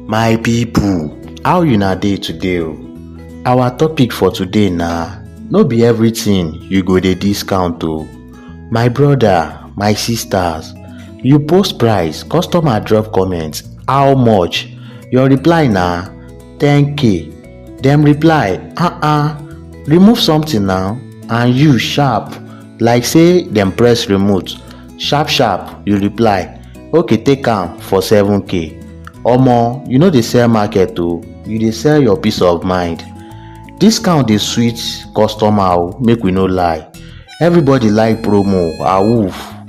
My people, how una dey today o? Our topic for today na no be everything you go dey discount o. My brother, my sisters, you post price, customer drop comment, how much? Your reply na 10k. Dem reply, remove something now, and you sharp like say dem press remote. Sharp you reply, okay, take am for 7k. Omo, you no dey sell market o, you dey sell your peace of mind. Discount dey sweet customer o, make we no lie. Everybody like promo,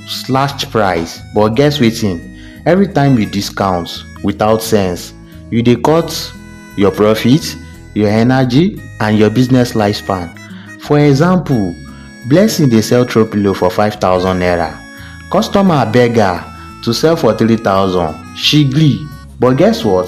slashed price, but guess wetin? Every time you discount without sense, you dey cut your profit, your energy, and your business lifespan. For example, Blessing dey sell throw pillow for 5,000 naira. Customer beg her to sell for 3,000. She gree, but guess what?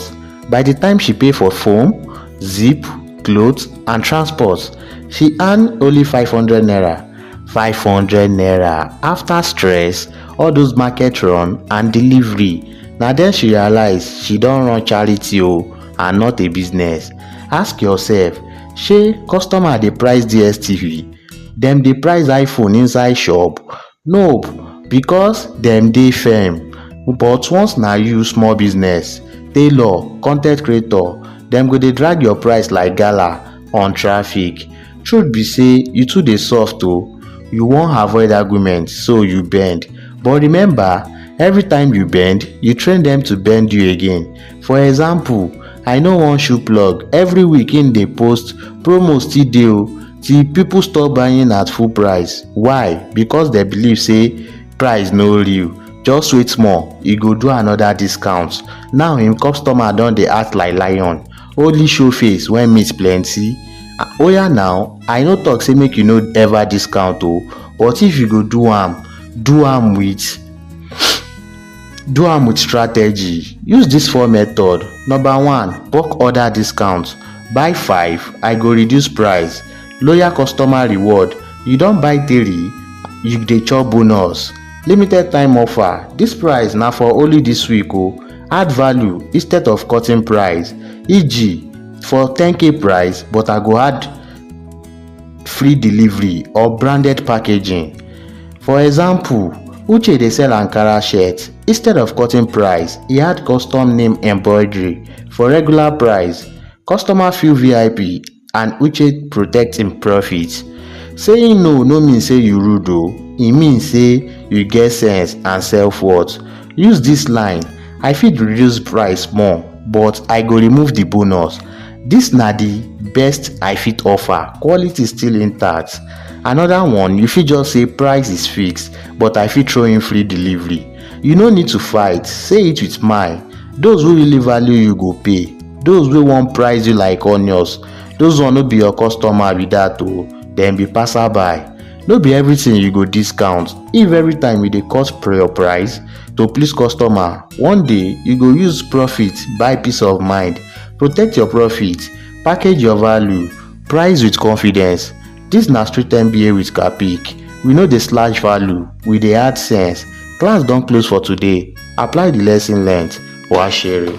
By the time she pay for foam, zip, clothes, and transport, she earn only 500 naira. 500 naira after stress, all those market run and delivery. Na then she realize she don run charity o and not a business. Ask yourself, shey customer dey price DSTV? Dem dey price iPhone inside shop? Nope, because dem dey firm. But once na you small business, tailor, con ten t creator, dem go dey drag your price like gala on traffic. Truth be say you too dey soft o. You wan avoid argument so you bend. But remember, every time you bend, you train dem to bend you again. For example, I know one shoe plug, every week im dey post promo still dey o till people stop buying at full price. Why? Because dem believe say price no real. Just wait small, e go do another discount. Now im customer don dey act like lion, only show face when meat plenty. Oya now, I no talk say make you no ever discount o, but if you go do am with strategy. Use dis 4 method. Number 1, bulk order discount. Buy 5, I go reduce price. Loyal customer reward. You don buy 3, you dey chop bonus. Limited time offer. Dis price na for only dis week o. Add value instead of cutting price. E.g., for 10k price, but I go add free delivery or branded packaging. For example, Uche dey sell Ankara shirt. Instead of cutting price, e add custom name embroidery for regular price. Customer feel VIP and Uche protect im profit. Saying no mean say you rude o, e mean say you get sense and self-worth. Use dis line, I fit reduce price more, but I go remove the bonus. Dis na the best I fit offer, quality still intact. Another one, you fit just say price is fixed, but I fit throw in free delivery. You no need to fight, say it with mind. Those wey really value you go pay. Those wey wan price you like onions, those one no be your customer be that o, dem be passerby. No be everything you go discount. If every time you dey cut your price to please customer, one day you go use profit buy peace of mind. Protect your profit, package your value, price with confidence. Dis na Street MBA with Kapick. We no dey slash value, we dey add sense. Class don close for today. Apply the lesson learned. Washere.